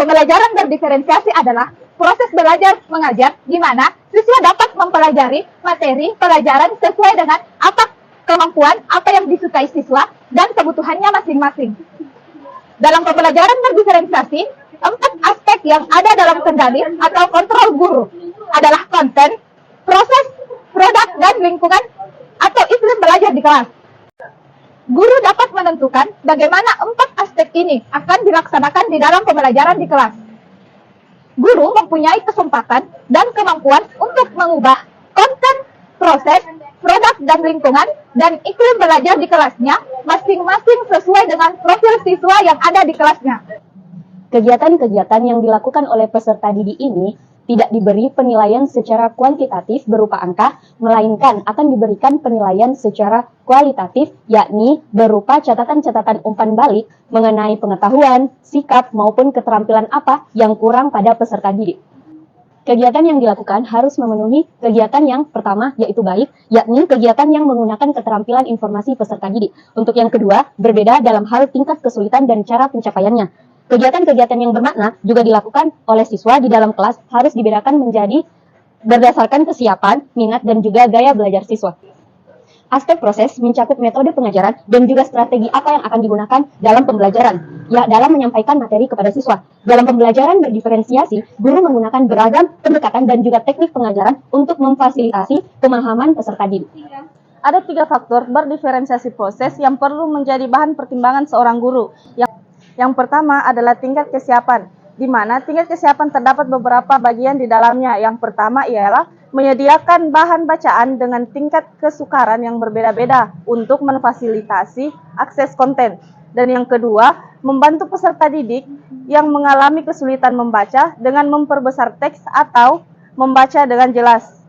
Pembelajaran berdiferensiasi adalah proses belajar mengajar di mana siswa dapat mempelajari materi pelajaran sesuai dengan apa kemampuan, apa yang disukai siswa, dan kebutuhannya masing-masing. Dalam pembelajaran berdiferensiasi, 4 aspek yang ada dalam kendali atau kontrol guru adalah konten, proses, produk, dan lingkungan atau iklim belajar di kelas. Guru dapat menentukan bagaimana 4 aspek ini akan dilaksanakan di dalam pembelajaran di kelas. Guru mempunyai kesempatan dan kemampuan untuk mengubah konten, proses, produk, dan lingkungan, dan iklim belajar di kelasnya masing-masing sesuai dengan profil siswa yang ada di kelasnya. Kegiatan-kegiatan yang dilakukan oleh peserta didik ini tidak diberi penilaian secara kuantitatif berupa angka, melainkan akan diberikan penilaian secara kualitatif, yakni berupa catatan-catatan umpan balik mengenai pengetahuan, sikap, maupun keterampilan apa yang kurang pada peserta didik. Kegiatan yang dilakukan harus memenuhi kegiatan yang pertama, yaitu baik, yakni kegiatan yang menggunakan keterampilan informasi peserta didik. Untuk yang kedua, berbeda dalam hal tingkat kesulitan dan cara pencapaiannya. Kegiatan-kegiatan yang bermakna juga dilakukan oleh siswa di dalam kelas harus dibedakan menjadi berdasarkan kesiapan, minat, dan juga gaya belajar siswa. Aspek proses mencakup metode pengajaran dan juga strategi apa yang akan digunakan dalam pembelajaran, ya dalam menyampaikan materi kepada siswa. Dalam pembelajaran berdiferensiasi, guru menggunakan beragam pendekatan dan juga teknik pengajaran untuk memfasilitasi pemahaman peserta didik. Ada 3 faktor berdiferensiasi proses yang perlu menjadi bahan pertimbangan seorang guru. Yang pertama adalah tingkat kesiapan, di mana tingkat kesiapan terdapat beberapa bagian di dalamnya. Yang pertama ialah menyediakan bahan bacaan dengan tingkat kesukaran yang berbeda-beda untuk memfasilitasi akses konten. Dan yang kedua, membantu peserta didik yang mengalami kesulitan membaca dengan memperbesar teks atau membaca dengan jelas.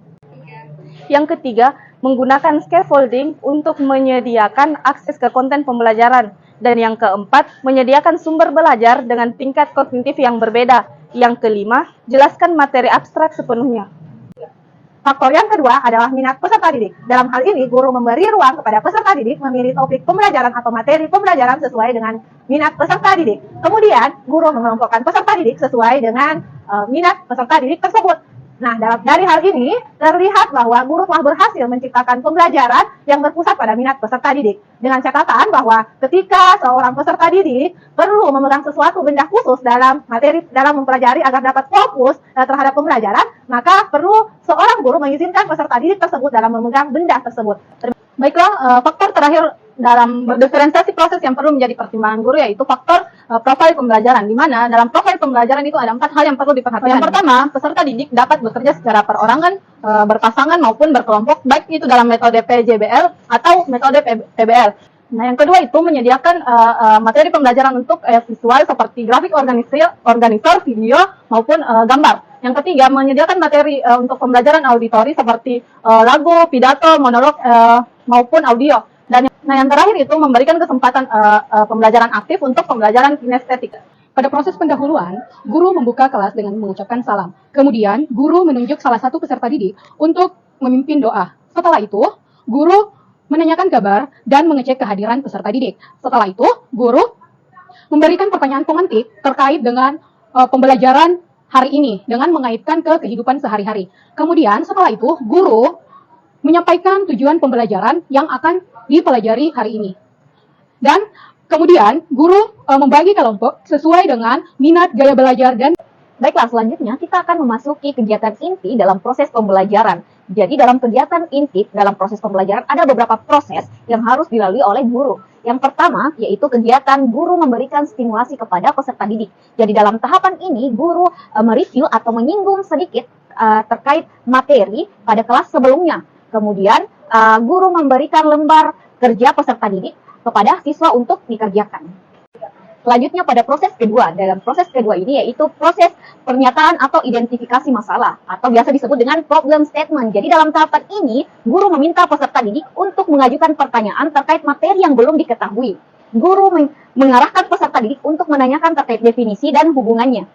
Yang ketiga, menggunakan scaffolding untuk menyediakan akses ke konten pembelajaran. Dan yang keempat, menyediakan sumber belajar dengan tingkat kognitif yang berbeda. Yang kelima, jelaskan materi abstrak sepenuhnya. Faktor yang kedua adalah minat peserta didik. Dalam hal ini, guru memberi ruang kepada peserta didik memilih topik pembelajaran atau materi pembelajaran sesuai dengan minat peserta didik. Kemudian, guru mengelompokkan peserta didik sesuai dengan minat peserta didik tersebut. Nah, dari hal ini terlihat bahwa guru telah berhasil menciptakan pembelajaran yang berpusat pada minat peserta didik. Dengan catatan bahwa ketika seorang peserta didik perlu memegang sesuatu benda khusus dalam materi, dalam mempelajari agar dapat fokus terhadap pembelajaran, maka perlu seorang guru mengizinkan peserta didik tersebut dalam memegang benda tersebut. Baiklah, faktor terakhir dalam diferensiasi proses yang perlu menjadi pertimbangan guru yaitu faktor profil pembelajaran, di mana dalam profil pembelajaran itu ada 4 hal yang perlu diperhatikan. Yang pertama, peserta didik dapat bekerja secara perorangan, berpasangan maupun berkelompok, baik itu dalam metode PJBL atau metode PBL. Nah, yang kedua itu menyediakan materi pembelajaran untuk visual seperti grafik organizer, video maupun gambar. Yang ketiga, menyediakan materi untuk pembelajaran auditori seperti lagu, pidato, monolog maupun audio. Dan yang terakhir itu memberikan kesempatan pembelajaran aktif untuk pembelajaran kinestetik. Pada proses pendahuluan, guru membuka kelas dengan mengucapkan salam. Kemudian, guru menunjuk salah satu peserta didik untuk memimpin doa. Setelah itu, guru menanyakan kabar dan mengecek kehadiran peserta didik. Setelah itu, guru memberikan pertanyaan pemantik terkait dengan pembelajaran hari ini dengan mengaitkan ke kehidupan sehari-hari. Kemudian, setelah itu, guru menyampaikan tujuan pembelajaran yang akan dipelajari hari ini. Dan kemudian guru membagi kelompok sesuai dengan minat, gaya belajar, dan Baiklah, selanjutnya kita akan memasuki kegiatan inti dalam proses pembelajaran. Jadi dalam kegiatan inti dalam proses pembelajaran ada beberapa proses yang harus dilalui oleh guru. Yang pertama yaitu kegiatan guru memberikan stimulasi kepada peserta didik. Jadi dalam tahapan ini guru mereview atau menyinggung sedikit terkait materi pada kelas sebelumnya. Kemudian guru memberikan lembar kerja peserta didik kepada siswa untuk dikerjakan. Selanjutnya pada proses kedua. Dalam proses kedua ini yaitu proses pernyataan atau identifikasi masalah atau biasa disebut dengan problem statement. Jadi dalam tahapan ini guru meminta peserta didik untuk mengajukan pertanyaan terkait materi yang belum diketahui. Guru mengarahkan peserta didik untuk menanyakan terkait definisi dan hubungannya.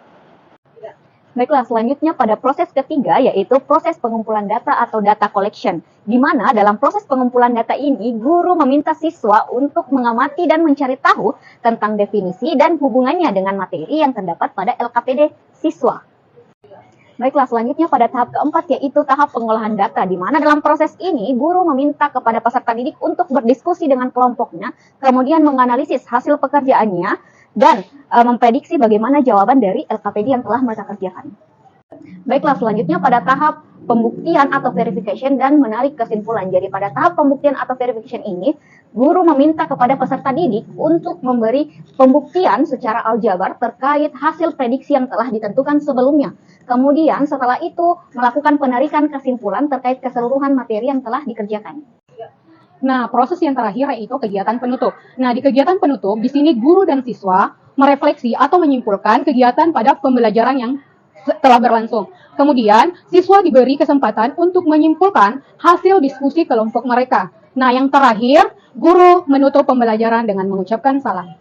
Baiklah, selanjutnya pada proses ketiga yaitu proses pengumpulan data atau data collection. Di mana dalam proses pengumpulan data ini, guru meminta siswa untuk mengamati dan mencari tahu tentang definisi dan hubungannya dengan materi yang terdapat pada LKPD siswa. Baiklah, selanjutnya pada tahap keempat yaitu tahap pengolahan data, di mana dalam proses ini guru meminta kepada peserta didik untuk berdiskusi dengan kelompoknya, kemudian menganalisis hasil pekerjaannya, dan memprediksi bagaimana jawaban dari LKPD yang telah mereka kerjakan. Baiklah, selanjutnya pada tahap pembuktian atau verification dan menarik kesimpulan. Jadi pada tahap pembuktian atau verification ini, guru meminta kepada peserta didik untuk memberi pembuktian secara aljabar terkait hasil prediksi yang telah ditentukan sebelumnya. Kemudian setelah itu melakukan penarikan kesimpulan terkait keseluruhan materi yang telah dikerjakan. Nah, proses yang terakhir yaitu kegiatan penutup. Nah, di kegiatan penutup, di sini guru dan siswa merefleksi atau menyimpulkan kegiatan pada pembelajaran yang telah berlangsung. Kemudian, siswa diberi kesempatan untuk menyimpulkan hasil diskusi kelompok mereka. Nah, yang terakhir, guru menutup pembelajaran dengan mengucapkan salam.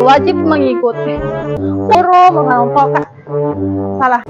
Wajib mengikuti. Guru mengelompokkan salah.